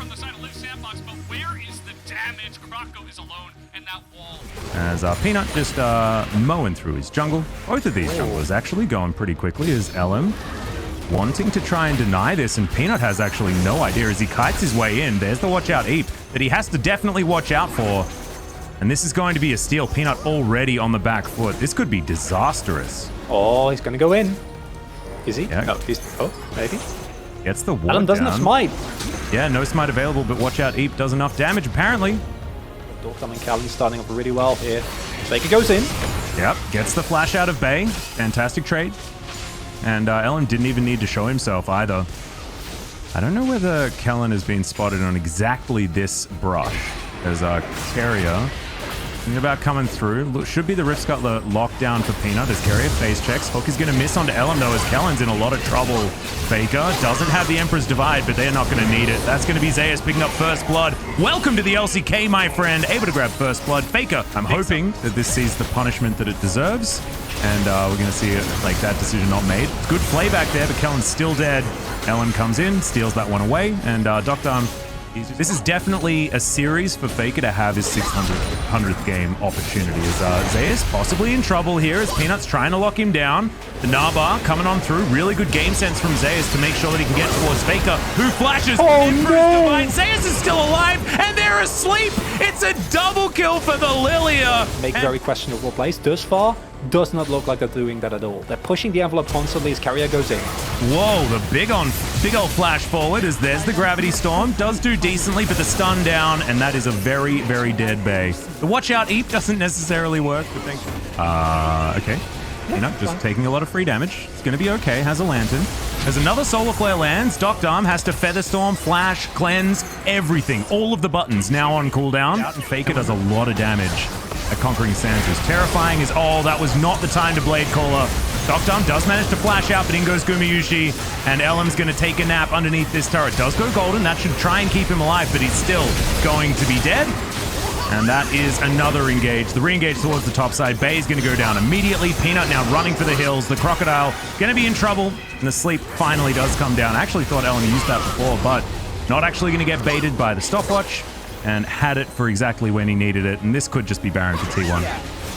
from the side of Liv Sandbox, but where is the damage? Kroko is alone, and that wall. As Peanut just mowing through his jungle. Both of these junglers actually going pretty quickly as LM wanting to try and deny this, and Peanut has actually no idea as he kites his way in. There's the watch out Eep that he has to definitely watch out for. And this is going to be a steal. Peanut already on the back foot. This could be disastrous. Oh, he's going to go in. Is he? Yeah. No, he's... Oh, maybe. Gets the ward Alan doesn't have smite. Yeah, no smite available, but watch out Eep does enough damage apparently. Dorkdom and Callan starting up really well here. Faker goes in. Yep, gets the flash out of Bay. Fantastic trade. And Ellen didn't even need to show himself either. I don't know whether Kellen has been spotted on exactly this brush. There's a carrier thinking about coming through. Look, should be the Rift Scuttler lockdown for Peanut as carrier face checks. Hook is going to miss onto Ellen though as Kellen's in a lot of trouble. Faker doesn't have the Emperor's Divide, but they're not going to need it. That's going to be Zeus picking up first blood. Welcome to the LCK, my friend. Able to grab first blood. Faker, I'm hoping that this sees the punishment that it deserves. And we're going to see like that decision not made. Good play back there, but Kellen's still dead. Ellen comes in, steals that one away, and Dr. This is definitely a series for Faker to have his 600th game opportunity. As Zeus possibly in trouble here as Peanut's trying to lock him down. The Narbar coming on through. Really good game sense from Zeus to make sure that he can get towards Faker, who flashes. Oh no! Zeus is still alive, and they're asleep. It's a double kill for the Lilia. Make very questionable plays. Thus far, does not look like they're doing that at all. They're pushing the envelope constantly as carrier goes in. Whoa, the big old flash forward as there's the Gravity Storm. Does do decently, but the stun down, and that is a very, very dead Bay. The watch out Eep doesn't necessarily work, but thank you. Okay. You know, just taking a lot of free damage. It's going to be okay. Has a lantern. As another Solar Flare lands, Doc Darm has to Feather Storm, Flash, Cleanse, everything. All of the buttons now on cooldown. And Faker does a lot of damage at Conquering Sands. Is terrifying as, oh, that was not the time to Blade Caller. Doc Darm does manage to flash out, but in goes Gumayushi, and Elam's going to take a nap underneath this turret. Does go golden. That should try and keep him alive, but he's still going to be dead. And that is another engage. The re-engage towards the top side. Bay is going to go down immediately. Peanut now running for the hills. The Crocodile going to be in trouble. And the sleep finally does come down. I actually thought Ellen used that before, but not actually going to get baited by the stopwatch. And had it for exactly when he needed it. And this could just be Baron for T1.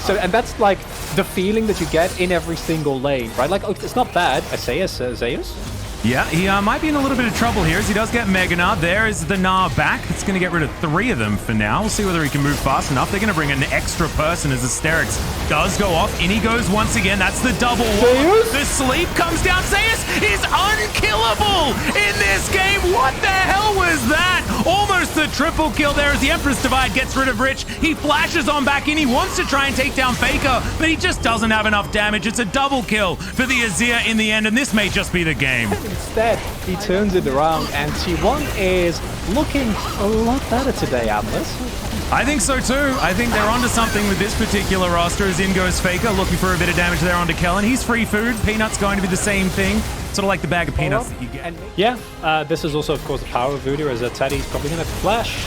So, and that's like the feeling that you get in every single lane, right? Like, oh, it's not bad. Zeus? Yeah, he might be in a little bit of trouble here as he does get Mega Gnar. There is the Gnar back. It's going to get rid of 3 of them for now. We'll see whether he can move fast enough. They're going to bring an extra person as Asterix does go off. In he goes once again. That's the double wall. The sleep comes down. Zeus is unkillable in this game. What the hell was that? Almost the triple kill there as the Empress Divide gets rid of Rich. He flashes on back in. He wants to try and take down Faker, but he just doesn't have enough damage. It's a double kill for the Azir in the end, and this may just be the game. Instead, he turns it around, and T1 is looking a lot better today, Atlas. I think so too. I think they're onto something with this particular roster as in goes Faker, looking for a bit of damage there onto Kellen. He's free food. Peanut's going to be the same thing. Sort of like the bag of peanuts that you get. And yeah, this is also, of course, the power of Voodoo, as Teddy's probably going to flash.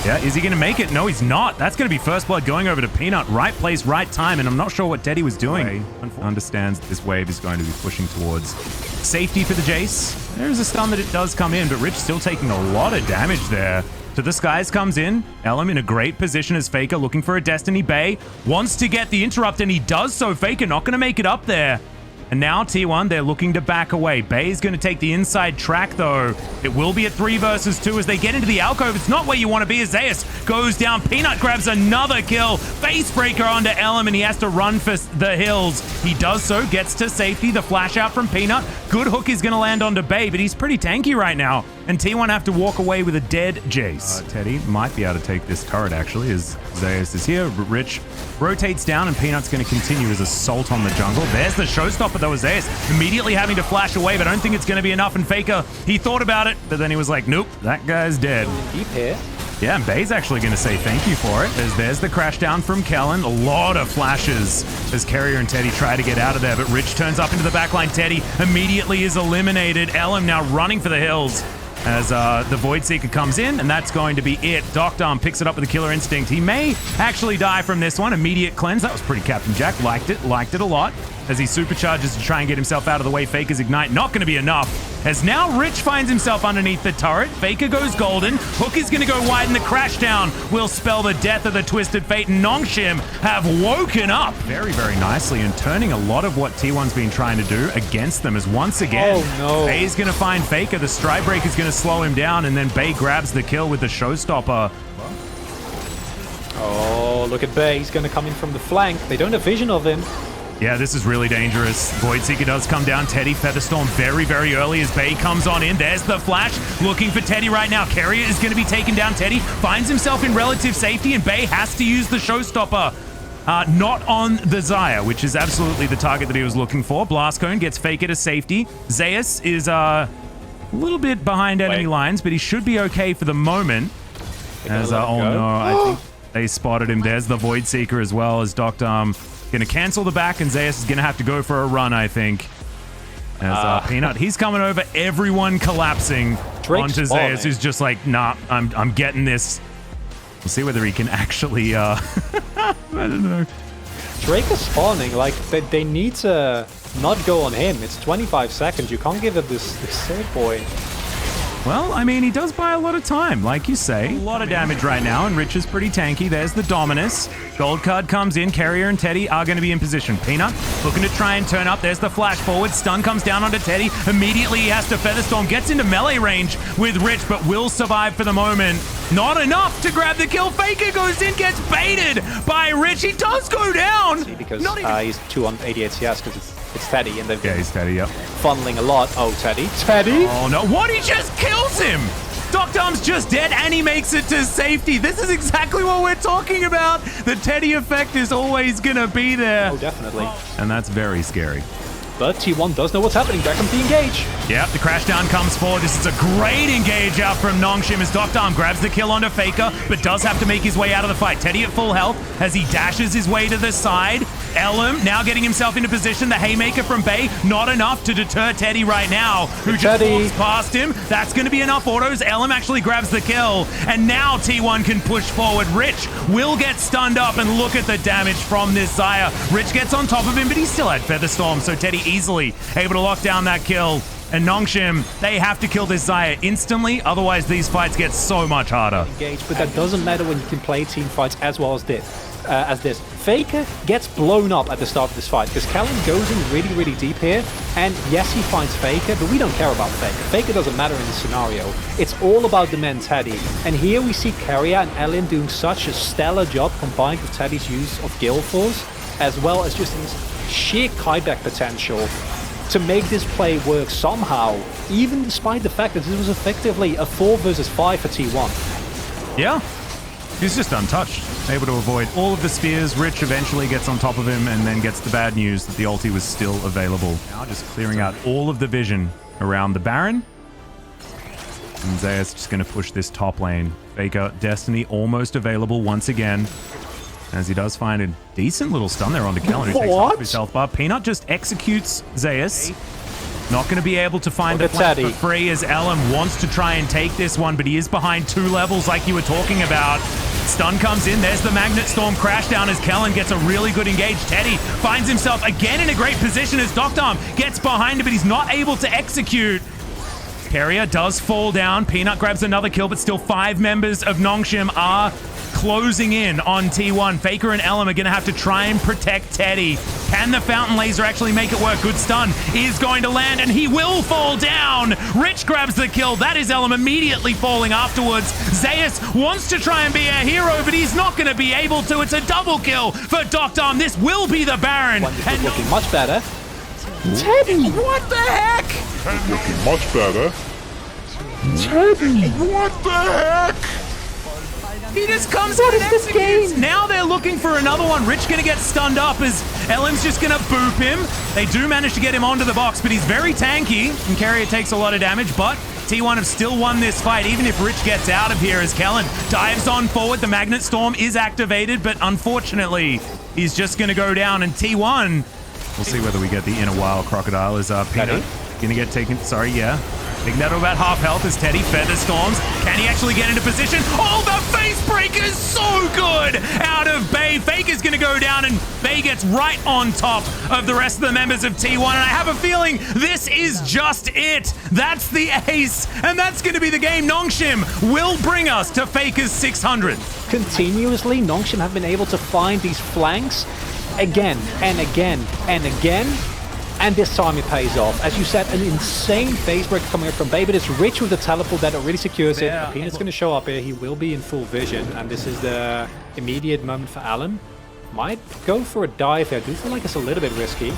Yeah, is he going to make it? No, he's not. That's going to be first blood going over to Peanut. Right place, right time, and I'm not sure what Teddy was doing. Understands this wave is going to be pushing towards safety for the Jace. There's a stun that it does come in, but Rich still taking a lot of damage there. To the skies comes in. Elam in a great position as Faker looking for a Destiny Bay. Wants to get the interrupt, and he does so. Faker not going to make it up there. And now T1, they're looking to back away. Bay's going to take the inside track, though. It will be a 3 versus 2 as they get into the alcove. It's not where you want to be as Zeus goes down. Peanut grabs another kill. Facebreaker onto Elam, and he has to run for the hills. He does so, gets to safety. The flash out from Peanut. Good hook is going to land onto Bay, but he's pretty tanky right now. And T1 have to walk away with a dead Jace. Teddy might be able to take this turret, actually, as Zeus is here. Rich rotates down, and Peanut's going to continue his assault on the jungle. There's the showstopper, though, as Zeus immediately having to flash away, but I don't think it's going to be enough. And Faker, he thought about it, but then he was like, nope, that guy's dead. Deep here. Yeah, and Bay's actually going to say thank you for it. There's the crash down from Kellen. A lot of flashes as Carrier and Teddy try to get out of there, but Rich turns up into the backline. Teddy immediately is eliminated. Elam now running for the hills as the Void Seeker comes in, and that's going to be it. Doc Darm picks it up with the Killer Instinct. He may actually die from this one. Immediate cleanse. That was pretty Captain Jack. Liked it a lot. as he supercharges to try and get himself out of the way. Faker's Ignite not going to be enough. As now Rich finds himself underneath the turret. Faker goes golden. Hook is going to go wide, and the crash down will spell the death of the Twisted Fate. And Nongshim have woken up very, very nicely and turning a lot of what T1's been trying to do against them. As once again, Bay's going to find Faker. The Stride Break is going to slow him down, and then Bay grabs the kill with the Showstopper. Oh, look at Bay. He's going to come in from the flank. They don't have vision of him. Yeah, this is really dangerous. Voidseeker does come down. Teddy, Featherstorm very, very early as Bay comes on in. There's the flash. Looking for Teddy right now. Carrier is going to be taken down. Teddy finds himself in relative safety, and Bay has to use the Showstopper. Not on the Xayah, which is absolutely the target that he was looking for. Blast Cone gets Faker to safety. Zeus is a little bit behind enemy lines, but he should be okay for the moment. As, oh no, I think they spotted him. There's the Voidseeker as well, as Dr. Going to cancel the back, and Zeus is going to have to go for a run, I think. As Peanut, he's coming over, everyone collapsing onto Zeus, who's just like, nah, I'm getting this. We'll see whether he can actually, I don't know. Drake is spawning, like, they need to not go on him. It's 25 seconds, you can't give it this save boy. Well, I mean, he does buy a lot of time, like you say. A lot of damage right now, and Rich is pretty tanky. There's the Dominus. Gold card comes in. Carrier and Teddy are going to be in position. Peanut looking to try and turn up. There's the flash forward. Stun comes down onto Teddy. Immediately, he has to Featherstorm. Gets into melee range with Rich, but will survive for the moment. Not enough to grab the kill. Faker goes in, gets baited by Rich. He does go down. Because he's 288 CS because it's Teddy, and they've he's Teddy, yep. funneling a lot. Oh, Teddy. Teddy? Oh, no. What? He just kills him. Doctor's just dead, and he makes it to safety. This is exactly what we're talking about. The Teddy effect is always going to be there. Oh, definitely. And that's very scary. But T1 does know what's happening. Back comes the engage. Yep, the crash down comes forward. This is a great engage out from Nongshim as Dr. grabs the kill onto Faker, but does have to make his way out of the fight. Teddy at full health as he dashes his way to the side. Elam now getting himself into position. The Haymaker from Bay, not enough to deter Teddy right now, who just walks past him. That's going to be enough autos. Elam actually grabs the kill, and now T1 can push forward. Rich will get stunned up, and look at the damage from this Xayah. Rich gets on top of him, but he still had Featherstorm, so Teddy easily able to lock down that kill. And Nongshim, they have to kill this Xayah instantly, otherwise these fights get so much harder. Engage, but that doesn't matter when you can play team fights as well as this. Faker gets blown up at the start of this fight because Callan goes in really, really deep here, and yes, he finds Faker, but we don't care about Faker. Faker doesn't matter in this scenario. It's all about the man Teddy, and here we see Carrier and Ellen doing such a stellar job combined with Teddy's use of Gale Force, as well as just his sheer kieback potential to make this play work somehow, even despite the fact that this was effectively a 4 versus 5 for T1. Yeah. He's just untouched, able to avoid all of the spears. Rich eventually gets on top of him and then gets the bad news that the ulti was still available. Now just clearing out all of the vision around the Baron. And Zeus just going to push this top lane. Faker, Destiny almost available once again, as he does find a decent little stun there onto Callan, who takes half his health bar. Peanut just executes Zeus. Not going to be able to find the flank for free as Elam wants to try and take this one, but he is behind 2 levels like you were talking about. Stun comes in. There's the Magnet Storm crash down as Callan gets a really good engage. Teddy finds himself again in a great position as Doctorm gets behind him, but he's not able to execute. Carrier does fall down. Peanut grabs another kill, but still 5 members of Nongshim are closing in on T1. Faker and Elam are going to have to try and protect Teddy. Can the Fountain Laser actually make it work? Good stun is going to land, and he will fall down. Rich grabs the kill. That is Elam immediately falling afterwards. Zeus wants to try and be a hero, but he's not going to be able to. It's a double kill for Doctorm. This will be the Baron. And looking much better. Teddy! What the heck? Looking much better. Teddy! What the heck? He just comes out and executes. Now they're looking for another one. Rich gonna get stunned up as Elam's just gonna boop him. They do manage to get him onto the box, but he's very tanky, and Carrier takes a lot of damage, but T1 have still won this fight, even if Rich gets out of here as Callan dives on forward. The Magnet Storm is activated, but unfortunately, he's just gonna go down, and T1, we'll see whether we get the Inner Wild Crocodile as Peanut gonna get taken, taking that to about half health as Teddy Featherstorms. Can he actually get into position? Oh, the face breaker is so good out of Bay. Faker's going to go down, and Bay gets right on top of the rest of the members of T1. And I have a feeling this is just it. That's the ace, and that's going to be the game. Nongshim will bring us to Faker's 600th. Continuously, Nongshim have been able to find these flanks again and again and again. And this time it pays off. As you said, an insane phase break coming up from Bay, but it's Rich with the teleport that really secures it. Yeah. Peanut's going to show up here. He will be in full vision, and this is the immediate moment for Alan. Might go for a dive here. I do feel like it's a little bit risky.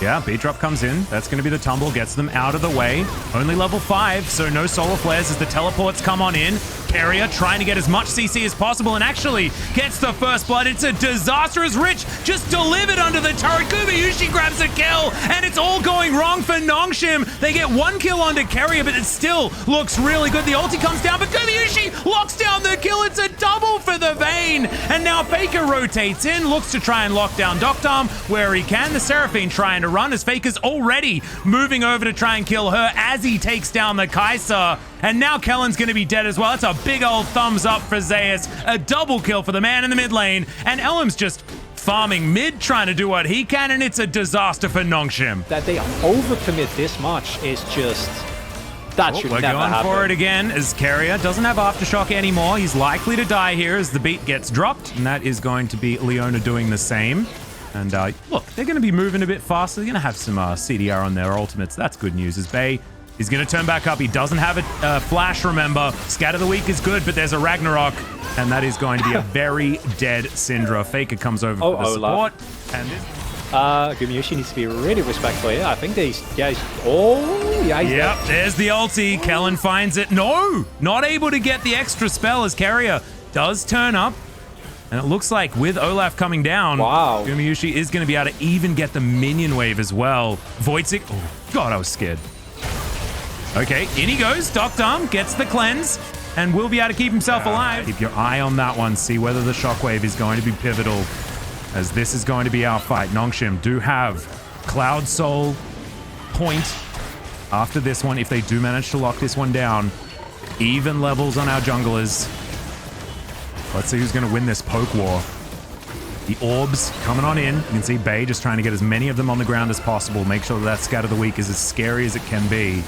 Yeah, B-drop comes in. That's going to be the tumble. Gets them out of the way. Only level 5, so no solar flares as the teleports come on in. Carrier trying to get as much CC as possible and actually gets the first blood. It's a disastrous Rich just delivered under the turret. Gumayushi grabs a kill, and it's all going wrong for Nongshim. They get 1 kill onto Carrier, but it still looks really good. The ulti comes down, but Gumayushi locks down the kill. It's a double for the Vayne. And now Faker rotates in, looks to try and lock down Doctarm where he can. The Seraphine trying to run as Faker's already moving over to try and kill her as he takes down the Kai'Sa. And now Kellen's going to be dead as well. That's a big old thumbs up for Zeus. A double kill for the man in the mid lane. And Elm's just farming mid, trying to do what he can, and it's a disaster for Nongshim. That they overcommit this much is just... That should We're never going happen. for it again as Carrier doesn't have Aftershock anymore. He's likely to die here as the beat gets dropped, and that is going to be Leona doing the same. And look, they're going to be moving a bit faster. They're going to have some CDR on their ultimates. That's good news as Bay is going to turn back up. He doesn't have a flash, remember. Scatter the Weak is good, but there's a Ragnarok, and that is going to be a very dead Syndra. Faker comes over for the support. And Gumayushi needs to be really respectful here. I think he's yep, there's the ulti. Kellen finds it. No, not able to get the extra spell as Carrier does turn up. And it looks like with Olaf coming down, wow, Gumayushi is going to be able to even get the minion wave as well. Voitsic, oh god, I was scared. Okay, in he goes. Doctarm gets the cleanse and will be able to keep himself alive. Keep your eye on that one. See whether the shockwave is going to be pivotal, as this is going to be our fight. Nongshim do have Cloud Soul point after this one if they do manage to lock this one down. Even levels on our junglers. Let's see who's going to win this poke war. The orbs coming on in. You can see Bay just trying to get as many of them on the ground as possible. Make sure that Scatter the Weak is as scary as it can be.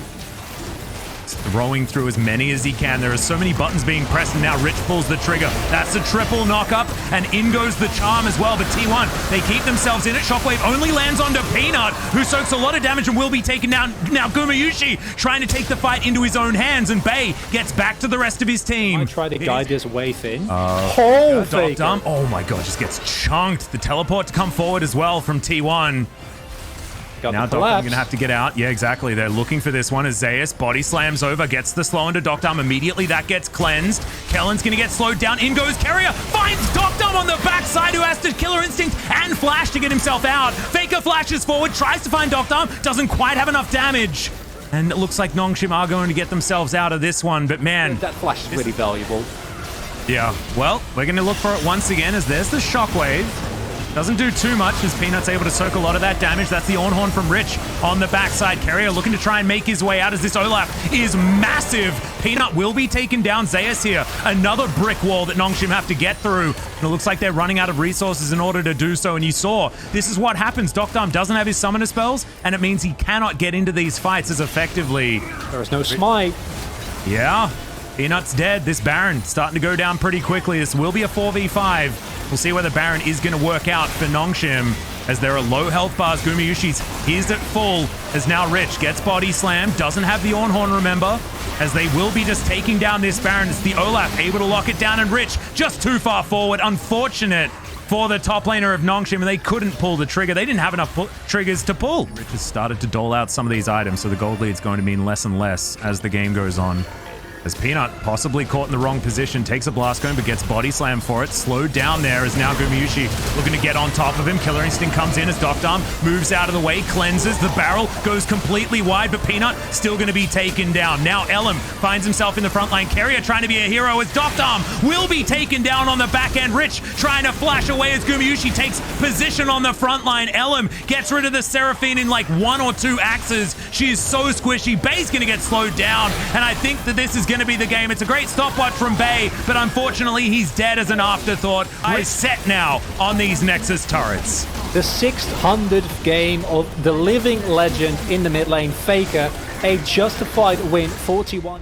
Throwing through as many as he can. There are so many buttons being pressed, and now Rich pulls the trigger. That's a triple knock-up, and in goes the charm as well. But T1, they keep themselves in it. Shockwave only lands onto Peanut, who soaks a lot of damage and will be taken down. Now Gumayushi trying to take the fight into his own hands, and Bay gets back to the rest of his team. I try to guide this wave in. Doctarm, oh my god, just gets chunked. The teleport to come forward as well from T1. Now Doctarm gonna have to get out. Yeah, exactly. They're looking for this one as Zeus body slams over, gets the slow into Doctarm immediately. That gets cleansed. Kellen's gonna get slowed down. In goes Carrier. Finds Doctarm on the backside, who has to Killer Instinct and Flash to get himself out. Faker flashes forward, tries to find Doctarm, doesn't quite have enough damage. And it looks like Nongshim are going to get themselves out of this one, but man, that Flash is really valuable. Yeah, well, we're gonna look for it once again as there's the Shockwave. Doesn't do too much as Peanut's able to soak a lot of that damage. That's the Ornhorn from Rich on the backside. Carrier looking to try and make his way out as this Olaf is massive. Peanut will be taken down. Zeus here. Another brick wall that Nongshim have to get through. And it looks like they're running out of resources in order to do so. And you saw, this is what happens. Doctarm doesn't have his summoner spells, and it means he cannot get into these fights as effectively. There is no smite. Yeah. Peanut's dead. This Baron starting to go down pretty quickly. This will be a 4v5. We'll see whether Baron is going to work out for Nongshim as there are low health bars. Gumayushi's he's at full as now Rich gets body slammed. Doesn't have the Ornhorn, remember, as they will be just taking down this Baron. It's the Olaf able to lock it down, and Rich just too far forward. Unfortunate for the top laner of Nongshim, and they couldn't pull the trigger. They didn't have enough triggers to pull. Rich has started to dole out some of these items, so the gold lead's going to mean less and less as the game goes on. As Peanut, possibly caught in the wrong position, takes a blast cone but gets body slam for it. Slowed down there as now Gumayushi looking to get on top of him. Killer Instinct comes in as Doctarm moves out of the way, cleanses. The barrel goes completely wide, but Peanut still going to be taken down. Now Elm finds himself in the front line. Carrier trying to be a hero as Doctarm will be taken down on the back end. Rich trying to flash away as Gumayushi takes position on the front line. Elm gets rid of the Seraphine in like 1 or 2 axes. She is so squishy. Bay's going to get slowed down, and I think that this is going going to be the game. It's a great stopwatch from Bay, but unfortunately, he's dead as an afterthought. I is set now on these Nexus turrets. The 600th game of the living legend in the mid lane, Faker. A justified win, 41.